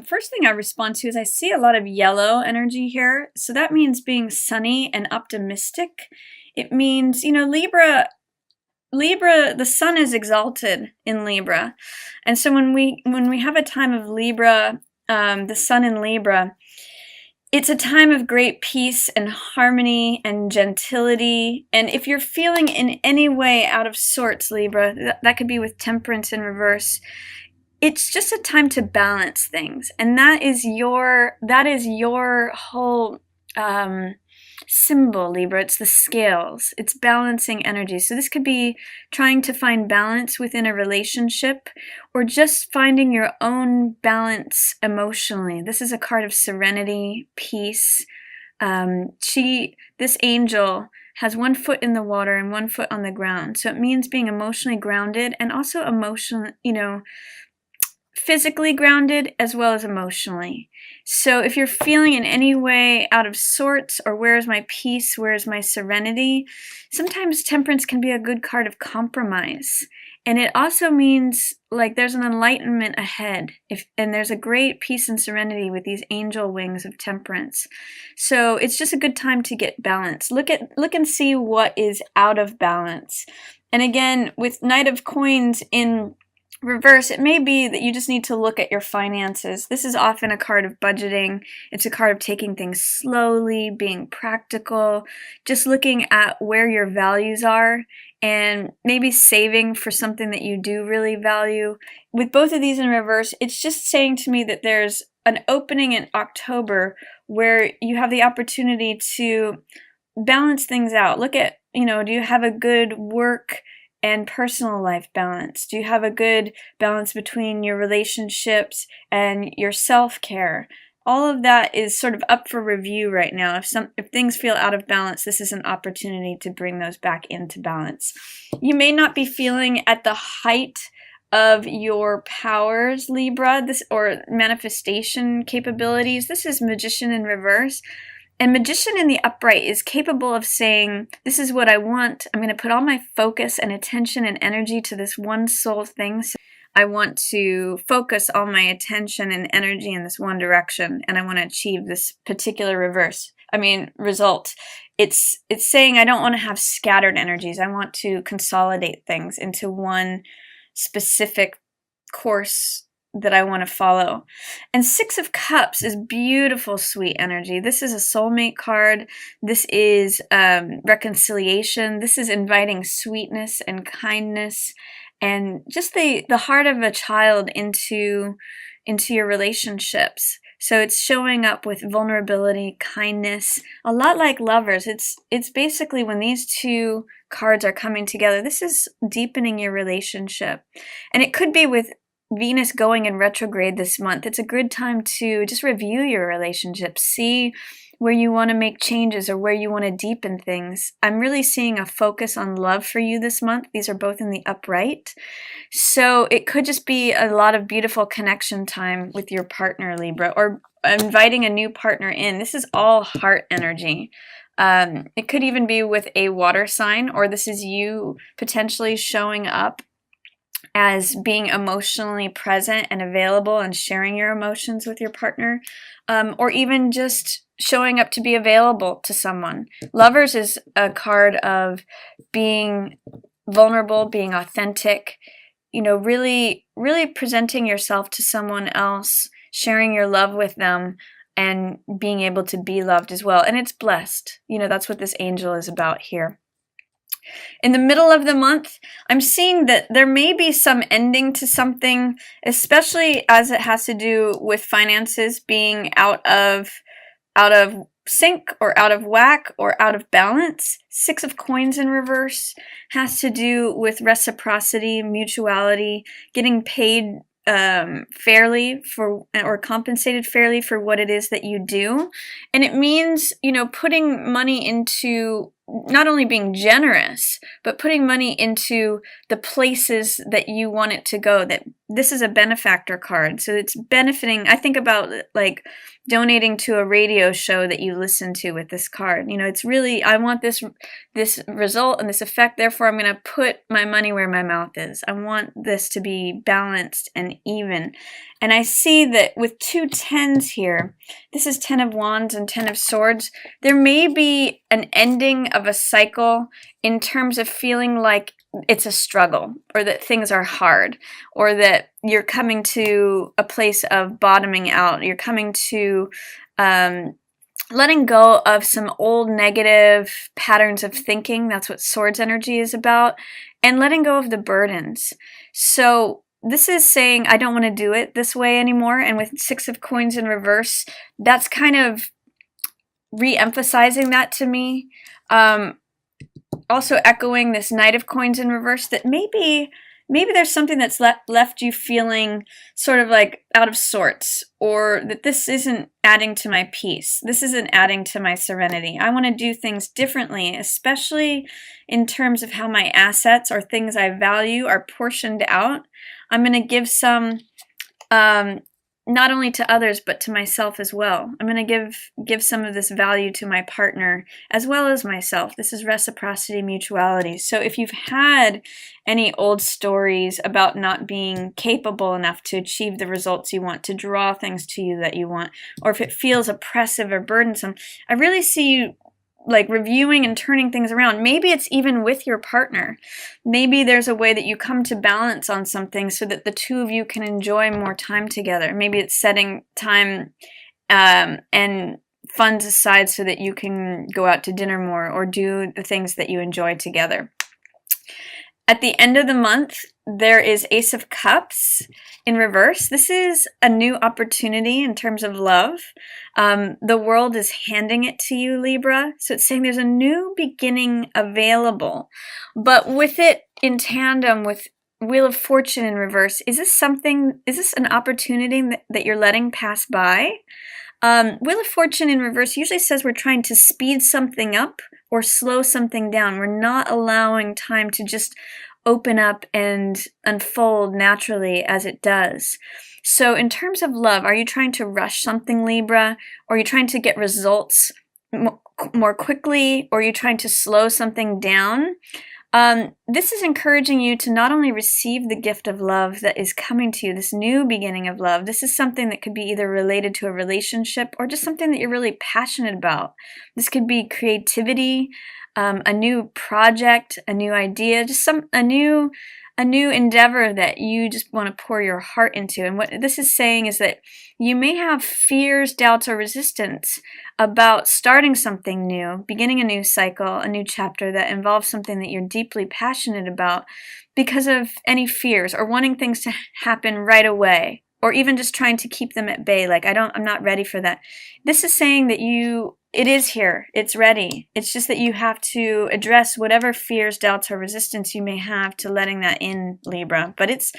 First thing I respond to is I see a lot of yellow energy here. So that means being sunny and optimistic. It means, Libra, the sun is exalted in Libra. And so when we have a time of Libra, the sun in Libra, it's a time of great peace and harmony and gentility. And if you're feeling in any way out of sorts, Libra, that could be with temperance in reverse. It's just a time to balance things, and that is your whole symbol, Libra. It's the scales. It's balancing energy. So this could be trying to find balance within a relationship, or just finding your own balance emotionally. This is a card of serenity, peace. This angel has one foot in the water and one foot on the ground. So it means being emotionally grounded, and also physically grounded as well as emotionally. So if you're feeling in any way out of sorts, or where is my peace, where is my serenity, sometimes temperance can be a good card of compromise. And it also means like there's an enlightenment ahead, and there's a great peace and serenity with these angel wings of temperance. So it's just a good time to get balance. Look and see what is out of balance. And again, with Knight of Coins in reverse, it may be that you just need to look at your finances. This is often a card of budgeting. It's a card of taking things slowly, being practical, just looking at where your values are, and maybe saving for something that you do really value. With both of these in reverse, it's just saying to me that there's an opening in October where you have the opportunity to balance things out. Look at, do you have a good work and personal life balance? Do you have a good balance between your relationships and your self-care? All of that is sort of up for review right now. If things feel out of balance, this is an opportunity to bring those back into balance. You may not be feeling at the height of your powers, Libra, or manifestation capabilities. This is Magician in reverse. And Magician in the upright is capable of saying, this is what I want. I'm going to put all my focus and attention and energy to this one sole thing. So I want to focus all my attention and energy in this one direction, and I want to achieve this particular result. It's saying I don't want to have scattered energies. I want to consolidate things into one specific course that I want to follow. And Six of Cups is beautiful, sweet energy. This is a soulmate card. This is reconciliation. This is inviting sweetness and kindness, and just the heart of a child into your relationships. So it's showing up with vulnerability, kindness, a lot like Lovers. It's basically when these two cards are coming together, this is deepening your relationship. And it could be with Venus going in retrograde this month. It's a good time to just review your relationship, see where you want to make changes or where you want to deepen things. I'm really seeing a focus on love for you this month. These are both in the upright. So it could just be a lot of beautiful connection time with your partner, Libra, or inviting a new partner in. This is all heart energy. It could even be with a water sign, or this is you potentially showing up as being emotionally present and available and sharing your emotions with your partner, or even just showing up to be available to someone. Lovers is a card of being vulnerable, being authentic, really, really presenting yourself to someone else, sharing your love with them, and being able to be loved as well. And it's blessed. That's what this angel is about here. In the middle of the month, I'm seeing that there may be some ending to something, especially as it has to do with finances being out of sync or out of whack or out of balance. Six of Coins in reverse has to do with reciprocity, mutuality, getting paid fairly for, or compensated fairly for what it is that you do. And it means, putting money into not only being generous, but putting money into the places that you want it to go, that this is a benefactor card, so it's benefiting. I think about like donating to a radio show that you listen to with this card. You know, it's really, I want this result and this effect, therefore I'm going to put my money where my mouth is. I want this to be balanced and even. And I see that with 2 10s here, this is 10 of Wands and 10 of Swords, there may be an ending of a cycle in terms of feeling like it's a struggle, or that things are hard, or that you're coming to a place of bottoming out. You're coming to letting go of some old negative patterns of thinking. That's what Swords energy is about, and letting go of the burdens. So this is saying, I don't want to do it this way anymore. And with 6 of Coins in reverse, that's kind of re-emphasizing that to me. Also echoing this Knight of Coins in reverse, that maybe there's something that's left you feeling sort of like out of sorts, or that this isn't adding to my peace. This isn't adding to my serenity. I want to do things differently, especially in terms of how my assets or things I value are portioned out. I'm going to give some not only to others, but to myself as well. I'm going to give some of this value to my partner as well as myself. This is reciprocity, mutuality. So if you've had any old stories about not being capable enough to achieve the results you want, to draw things to you that you want, or if it feels oppressive or burdensome, I really see you like reviewing and turning things around. Maybe it's even with your partner. Maybe there's a way that you come to balance on something so that the two of you can enjoy more time together. Maybe it's setting time and funds aside so that you can go out to dinner more or do the things that you enjoy together. At the end of the month, there is Ace of Cups in reverse. This is a new opportunity in terms of love. The world is handing it to you, Libra. So it's saying there's a new beginning available. But with it in tandem with Wheel of Fortune in reverse, is this an opportunity that you're letting pass by? Wheel of Fortune in reverse usually says we're trying to speed something up or slow something down. We're not allowing time to just open up and unfold naturally as it does. So in terms of love, are you trying to rush something, Libra? Or are you trying to get results more quickly? Or are you trying to slow something down? This is encouraging you to not only receive the gift of love that is coming to you, this new beginning of love. This is something that could be either related to a relationship or just something that you're really passionate about. This could be creativity, a new project, a new idea, just a new endeavor that you just want to pour your heart into. And what this is saying is that you may have fears, doubts, or resistance about starting something new, beginning a new cycle, a new chapter that involves something that you're deeply passionate about because of any fears or wanting things to happen right away, or even just trying to keep them at bay. Like, I'm not ready for that. This is saying that it is here. It's ready. It's just that you have to address whatever fears, doubts, or resistance you may have to letting that in, Libra. But it's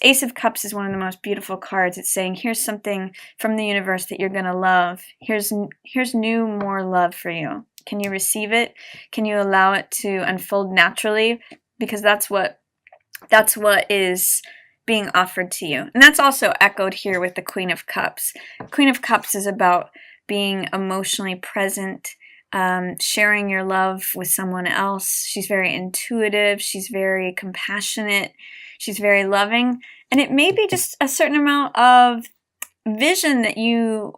Ace of Cups is one of the most beautiful cards. It's saying, here's something from the universe that you're going to love. Here's new, more love for you. Can you receive it? Can you allow it to unfold naturally? Because that's what is being offered to you. And that's also echoed here with the Queen of Cups. Queen of Cups is about being emotionally present, sharing your love with someone else. She's very intuitive. She's very compassionate. She's very loving. And it may be just a certain amount of vision that you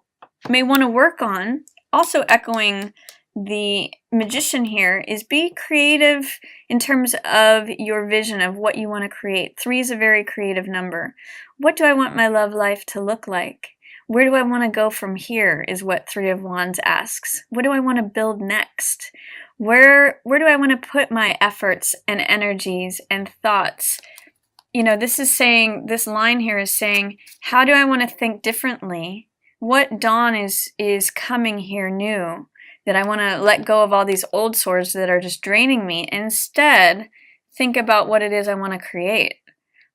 may want to work on. Also echoing the Magician here is be creative in terms of your vision of what you want to create. 3 is a very creative number. What do I want my love life to look like? Where do I want to go from here is what 3 of Wands asks. What do I want to build next? Where do I want to put my efforts and energies and thoughts? You know, this line here is saying, how do I want to think differently? What dawn is coming here new that I want to let go of all these old swords that are just draining me, and instead think about what it is I want to create.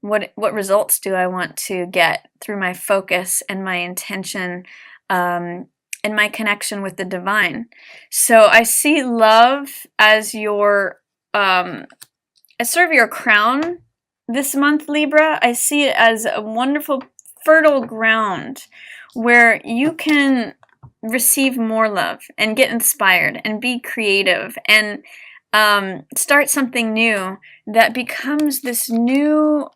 What results do I want to get through my focus and my intention and my connection with the divine? So I see love as your as sort of your crown this month, Libra, I see it as a wonderful, fertile ground where you can receive more love and get inspired and be creative and start something new that becomes this new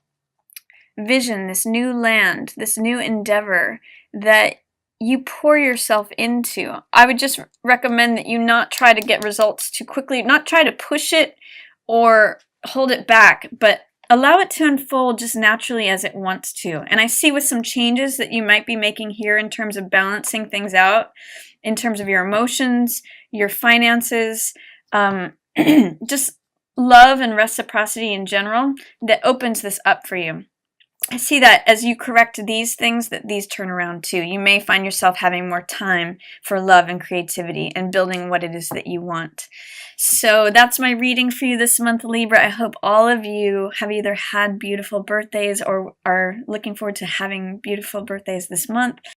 vision, this new land, this new endeavor that you pour yourself into. I would just recommend that you not try to get results too quickly, not try to push it or hold it back, but allow it to unfold just naturally as it wants to. And I see with some changes that you might be making here in terms of balancing things out, in terms of your emotions, your finances, just love and reciprocity in general, that opens this up for you. I see that as you correct these things, that these turn around too. You may find yourself having more time for love and creativity and building what it is that you want. So that's my reading for you this month, Libra. I hope all of you have either had beautiful birthdays or are looking forward to having beautiful birthdays this month.